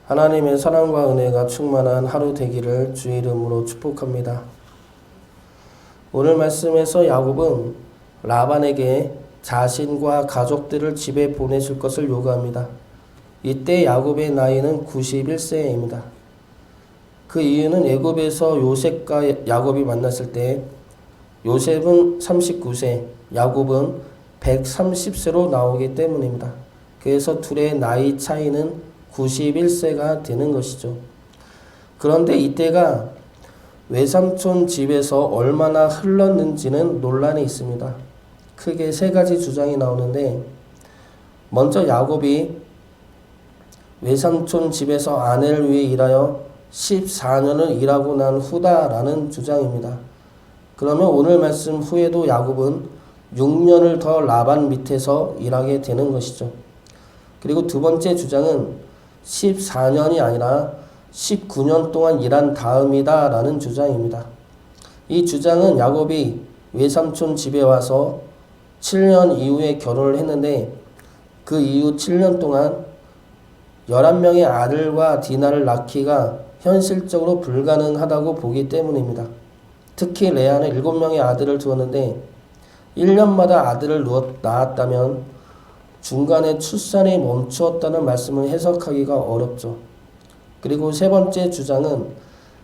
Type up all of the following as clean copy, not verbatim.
하나님의 사랑과 은혜가 충만한 하루 되기를 주의 이름으로 축복합니다. 오늘 말씀에서 야곱은 라반에게 자신과 가족들을 집에 보내실 것을 요구합니다. 이때 야곱의 나이는 91세입니다. 그 이유는 애굽에서 요셉과 야곱이 만났을 때 요셉은 39세, 야곱은 130세로 나오기 때문입니다. 그래서 둘의 나이 차이는 91세가 되는 것이죠. 그런데 이때가 외삼촌 집에서 얼마나 흘렀는지는 논란이 있습니다. 크게 세 가지 주장이 나오는데, 먼저 야곱이 외삼촌 집에서 아내를 위해 일하여 14년을 일하고 난 후다라는 주장입니다. 그러면 오늘 말씀 후에도 야곱은 6년을 더 라반 밑에서 일하게 되는 것이죠. 그리고 두 번째 주장은 14년이 아니라 19년 동안 일한 다음이다 라는 주장입니다. 이 주장은 야곱이 외삼촌 집에 와서 7년 이후에 결혼을 했는데 그 이후 7년 동안 11명의 아들과 디나를 낳기가 현실적으로 불가능하다고 보기 때문입니다. 특히 레아는 7명의 아들을 두었는데 1년마다 아들을 낳았다면 중간에 출산이 멈추었다는 말씀을 해석하기가 어렵죠. 그리고 세 번째 주장은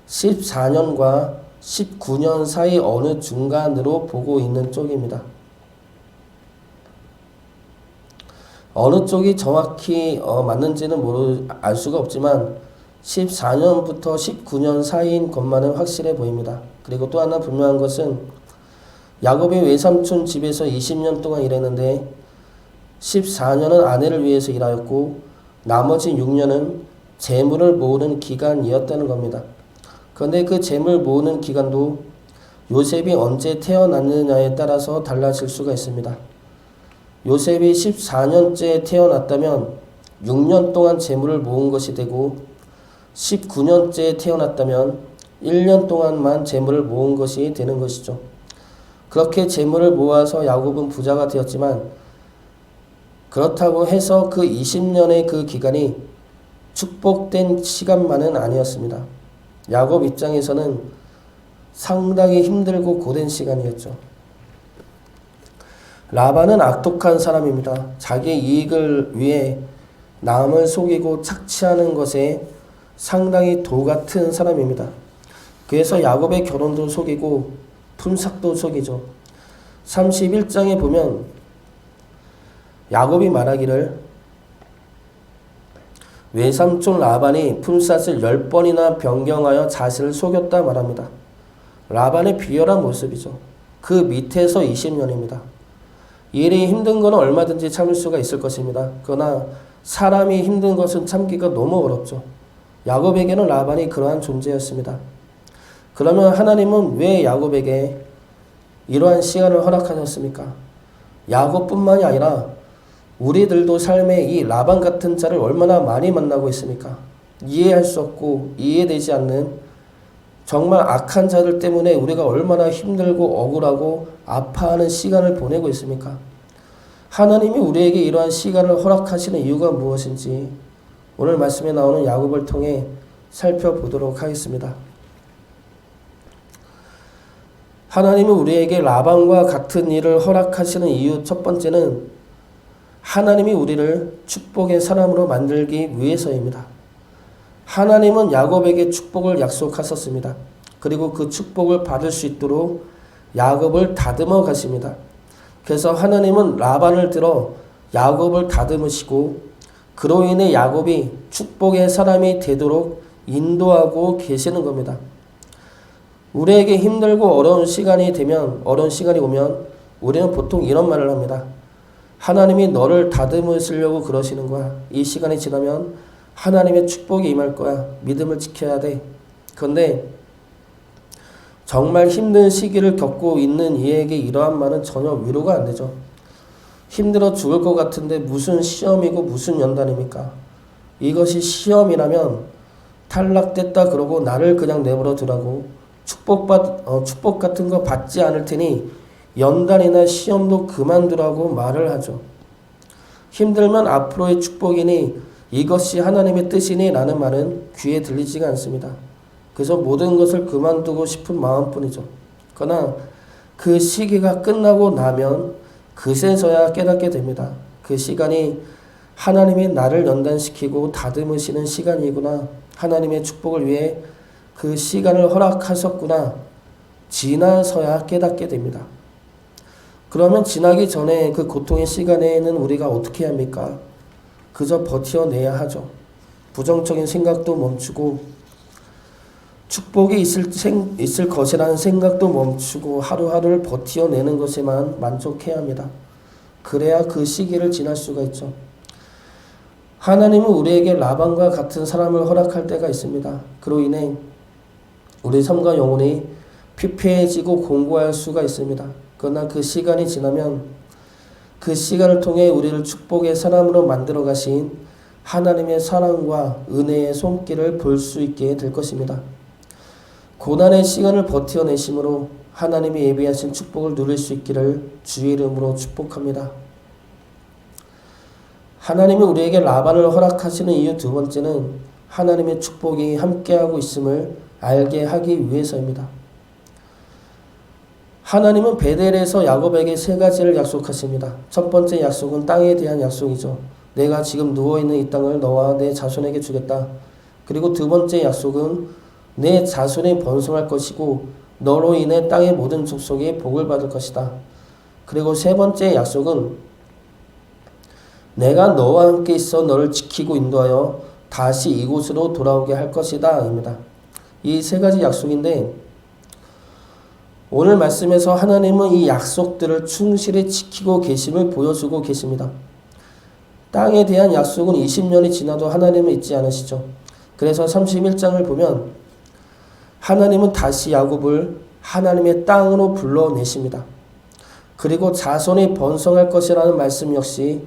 14년과 19년 사이 어느 중간으로 보고 있는 쪽입니다. 어느 쪽이 정확히 맞는지는 알 수가 없지만 14년부터 19년 사이인 것만은 확실해 보입니다. 그리고 또 하나 분명한 것은 야곱이 외삼촌 집에서 20년 동안 일했는데 14년은 아내를 위해서 일하였고 나머지 6년은 재물을 모으는 기간이었다는 겁니다. 그런데 그 재물 모으는 기간도 요셉이 언제 태어났느냐에 따라서 달라질 수가 있습니다. 요셉이 14년째 태어났다면 6년 동안 재물을 모은 것이 되고 19년째 태어났다면 1년 동안만 재물을 모은 것이 되는 것이죠. 그렇게 재물을 모아서 야곱은 부자가 되었지만 그렇다고 해서 그 20년의 그 기간이 축복된 시간만은 아니었습니다. 야곱 입장에서는 상당히 힘들고 고된 시간이었죠. 라반은 악독한 사람입니다. 자기 이익을 위해 남을 속이고 착취하는 것에 상당히 도 같은 사람입니다. 그래서 야곱의 결혼도 속이고 품삯도 속이죠. 31장에 보면 야곱이 말하기를 외삼촌 라반이 품삯을 10번이나 변경하여 자신을 속였다 말합니다. 라반의 비열한 모습이죠. 그 밑에서 20년입니다. 일이 힘든 것은 얼마든지 참을 수가 있을 것입니다. 그러나 사람이 힘든 것은 참기가 너무 어렵죠. 야곱에게는 라반이 그러한 존재였습니다. 그러면 하나님은 왜 야곱에게 이러한 시간을 허락하셨습니까? 야곱뿐만이 아니라 우리들도 삶에 이 라반 같은 자를 얼마나 많이 만나고 있습니까? 이해할 수 없고 이해되지 않는 정말 악한 자들 때문에 우리가 얼마나 힘들고 억울하고 아파하는 시간을 보내고 있습니까? 하나님이 우리에게 이러한 시간을 허락하시는 이유가 무엇인지 오늘 말씀에 나오는 야곱을 통해 살펴보도록 하겠습니다. 하나님은 우리에게 라반과 같은 일을 허락하시는 이유 첫 번째는 하나님이 우리를 축복의 사람으로 만들기 위해서입니다. 하나님은 야곱에게 축복을 약속하셨습니다. 그리고 그 축복을 받을 수 있도록 야곱을 다듬어 가십니다. 그래서 하나님은 라반을 들어 야곱을 다듬으시고 그로 인해 야곱이 축복의 사람이 되도록 인도하고 계시는 겁니다. 우리에게 힘들고 어려운 시간이 오면 우리는 보통 이런 말을 합니다. 하나님이 너를 다듬으시려고 그러시는 거야. 이 시간이 지나면 하나님의 축복이 임할 거야. 믿음을 지켜야 돼. 그런데 정말 힘든 시기를 겪고 있는 이에게 이러한 말은 전혀 위로가 안 되죠. 힘들어 죽을 것 같은데 무슨 시험이고 무슨 연단입니까? 이것이 시험이라면 탈락됐다 그러고 나를 그냥 내버려 두라고 축복 같은 거 받지 않을 테니 연단이나 시험도 그만두라고 말을 하죠. 힘들면 앞으로의 축복이니 이것이 하나님의 뜻이니 라는 말은 귀에 들리지가 않습니다. 그래서 모든 것을 그만두고 싶은 마음뿐이죠. 그러나 그 시기가 끝나고 나면 그새서야 깨닫게 됩니다. 그 시간이 하나님이 나를 연단시키고 다듬으시는 시간이구나. 하나님의 축복을 위해 그 시간을 허락하셨구나. 지나서야 깨닫게 됩니다. 그러면 지나기 전에 그 고통의 시간에는 우리가 어떻게 해야 합니까? 그저 버텨내야 하죠. 부정적인 생각도 멈추고 축복이 있을 것이라는 생각도 멈추고 하루하루를 버텨내는 것에만 만족해야 합니다. 그래야 그 시기를 지날 수가 있죠. 하나님은 우리에게 라반과 같은 사람을 허락할 때가 있습니다. 그로 인해 우리 삶과 영혼이 피폐해지고 공고할 수가 있습니다. 그러나 그 시간이 지나면 그 시간을 통해 우리를 축복의 사람으로 만들어 가신 하나님의 사랑과 은혜의 손길을 볼 수 있게 될 것입니다. 고난의 시간을 버텨내심으로 하나님이 예비하신 축복을 누릴 수 있기를 주의 이름으로 축복합니다. 하나님이 우리에게 라반을 허락하시는 이유 두 번째는 하나님의 축복이 함께하고 있음을 알게 하기 위해서입니다. 하나님은 베델에서 야곱에게 세 가지를 약속하십니다. 첫 번째 약속은 땅에 대한 약속이죠. 내가 지금 누워있는 이 땅을 너와 내 자손에게 주겠다. 그리고 두 번째 약속은 내 자손이 번성할 것이고 너로 인해 땅의 모든 족속이 복을 받을 것이다. 그리고 세 번째 약속은 내가 너와 함께 있어 너를 지키고 인도하여 다시 이곳으로 돌아오게 할 것이다 입니다. 이 세 가지 약속인데 오늘 말씀에서 하나님은 이 약속들을 충실히 지키고 계심을 보여주고 계십니다. 땅에 대한 약속은 20년이 지나도 하나님은 잊지 않으시죠. 그래서 31장을 보면 하나님은 다시 야곱을 하나님의 땅으로 불러내십니다. 그리고 자손이 번성할 것이라는 말씀 역시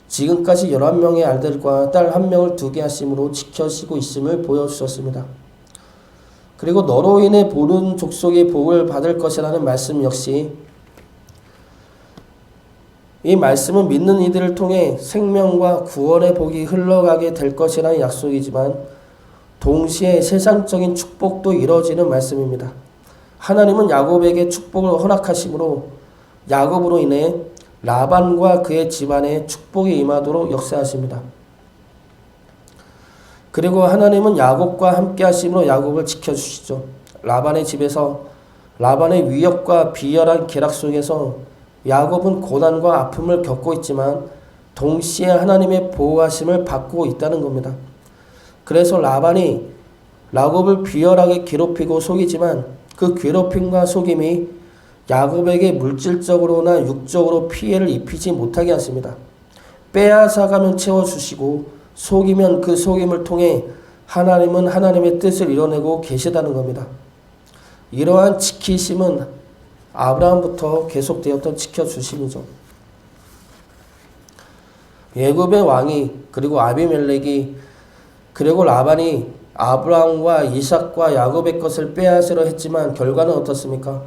지금까지 11명의 아들과 딸 1명을 두게 하심으로 지켜지고 있음을 보여주셨습니다. 그리고 너로 인해 모든 족속이 복을 받을 것이라는 말씀 역시 이 말씀은 믿는 이들을 통해 생명과 구원의 복이 흘러가게 될 것이라는 약속이지만 동시에 세상적인 축복도 이루어지는 말씀입니다. 하나님은 야곱에게 축복을 허락하심으로 야곱으로 인해 라반과 그의 집안에 축복이 임하도록 역사하십니다. 그리고 하나님은 야곱과 함께 하심으로 야곱을 지켜주시죠. 라반의 집에서 라반의 위협과 비열한 계략 속에서 야곱은 고난과 아픔을 겪고 있지만 동시에 하나님의 보호하심을 받고 있다는 겁니다. 그래서 라반이 야곱을 비열하게 괴롭히고 속이지만 그 괴롭힘과 속임이 야곱에게 물질적으로나 육적으로 피해를 입히지 못하게 하십니다. 빼앗아가면 채워주시고 속이면 그 속임을 통해 하나님은 하나님의 뜻을 이뤄내고 계시다는 겁니다. 이러한 지키심은 아브라함부터 계속되었던 지켜주심이죠. 애굽의 왕이 그리고 아비멜렉이 그리고 라반이 아브라함과 이삭과 야곱의 것을 빼앗으려 했지만 결과는 어떻습니까?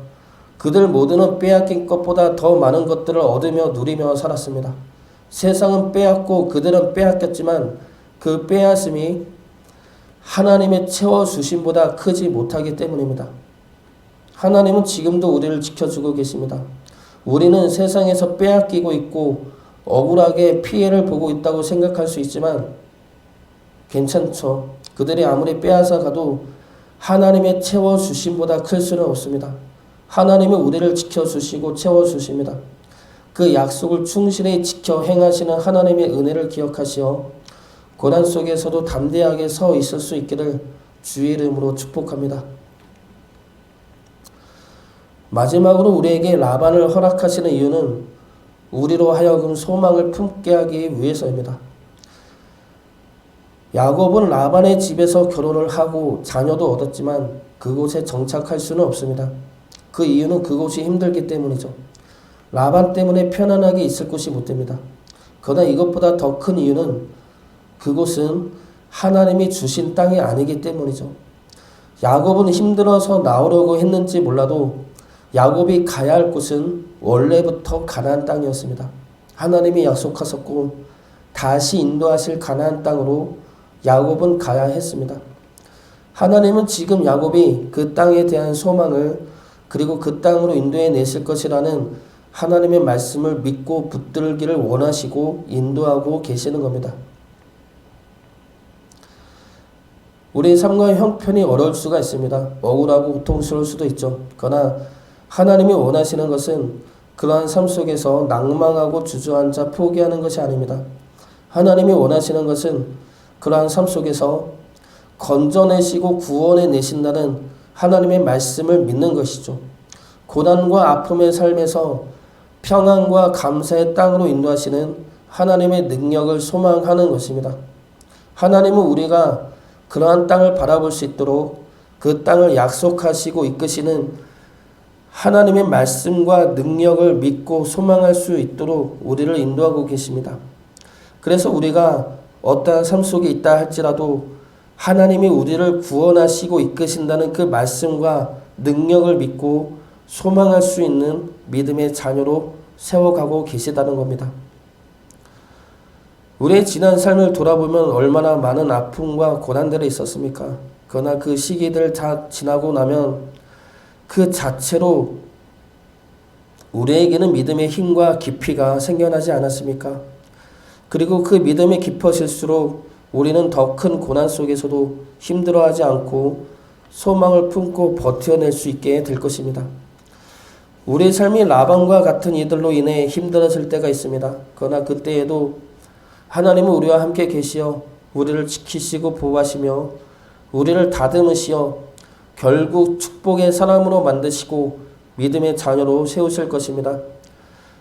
그들 모두는 빼앗긴 것보다 더 많은 것들을 얻으며 누리며 살았습니다. 세상은 빼앗고 그들은 빼앗겼지만 그 빼앗음이 하나님의 채워주심보다 크지 못하기 때문입니다. 하나님은 지금도 우리를 지켜주고 계십니다. 우리는 세상에서 빼앗기고 있고 억울하게 피해를 보고 있다고 생각할 수 있지만 괜찮죠. 그들이 아무리 빼앗아 가도 하나님의 채워주심보다 클 수는 없습니다. 하나님은 우리를 지켜주시고 채워주십니다. 그 약속을 충실히 지켜 행하시는 하나님의 은혜를 기억하시어 고난 속에서도 담대하게 서 있을 수 있기를 주의 이름으로 축복합니다. 마지막으로 우리에게 라반을 허락하시는 이유는 우리로 하여금 소망을 품게 하기 위해서입니다. 야곱은 라반의 집에서 결혼을 하고 자녀도 얻었지만 그곳에 정착할 수는 없습니다. 그 이유는 그곳이 힘들기 때문이죠. 라반 때문에 편안하게 있을 곳이 못 됩니다. 그러나 이것보다 더 큰 이유는 그곳은 하나님이 주신 땅이 아니기 때문이죠. 야곱은 힘들어서 나오려고 했는지 몰라도 야곱이 가야 할 곳은 원래부터 가나안 땅이었습니다. 하나님이 약속하셨고 다시 인도하실 가나안 땅으로 야곱은 가야 했습니다. 하나님은 지금 야곱이 그 땅에 대한 소망을 그리고 그 땅으로 인도해 내실 것이라는 하나님의 말씀을 믿고 붙들기를 원하시고 인도하고 계시는 겁니다. 우리의 삶과 형편이 어려울 수가 있습니다. 억울하고 고통스러울 수도 있죠. 그러나 하나님이 원하시는 것은 그러한 삶 속에서 낭망하고 주저앉아 포기하는 것이 아닙니다. 하나님이 원하시는 것은 그러한 삶 속에서 건져내시고 구원해 내신다는 하나님의 말씀을 믿는 것이죠. 고난과 아픔의 삶에서 평안과 감사의 땅으로 인도하시는 하나님의 능력을 소망하는 것입니다. 하나님은 우리가 그러한 땅을 바라볼 수 있도록 그 땅을 약속하시고 이끄시는 하나님의 말씀과 능력을 믿고 소망할 수 있도록 우리를 인도하고 계십니다. 그래서 우리가 어떠한 삶 속에 있다 할지라도 하나님이 우리를 구원하시고 이끄신다는 그 말씀과 능력을 믿고 소망할 수 있는 믿음의 자녀로 세워가고 계시다는 겁니다. 우리의 지난 삶을 돌아보면 얼마나 많은 아픔과 고난들이 있었습니까? 그러나 그 시기들 다 지나고 나면 그 자체로 우리에게는 믿음의 힘과 깊이가 생겨나지 않았습니까? 그리고 그 믿음이 깊어질수록 우리는 더 큰 고난 속에서도 힘들어하지 않고 소망을 품고 버텨낼 수 있게 될 것입니다. 우리의 삶이 라반과 같은 이들로 인해 힘들어질 때가 있습니다. 그러나 그때에도 하나님은 우리와 함께 계시어 우리를 지키시고 보호하시며 우리를 다듬으시어 결국 축복의 사람으로 만드시고 믿음의 자녀로 세우실 것입니다.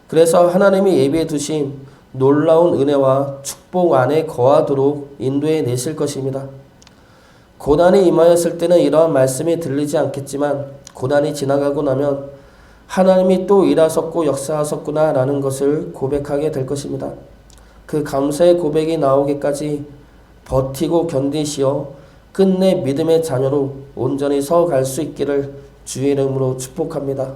그래서 하나님이 예비해 두신 놀라운 은혜와 축복 안에 거하도록 인도해 내실 것입니다. 고난이 임하였을 때는 이러한 말씀이 들리지 않겠지만 고난이 지나가고 나면 하나님이 또 일하셨고 역사하셨구나 라는 것을 고백하게 될 것입니다. 그 감사의 고백이 나오기까지 버티고 견디시어 끝내 믿음의 자녀로 온전히 서갈 수 있기를 주의 이름으로 축복합니다.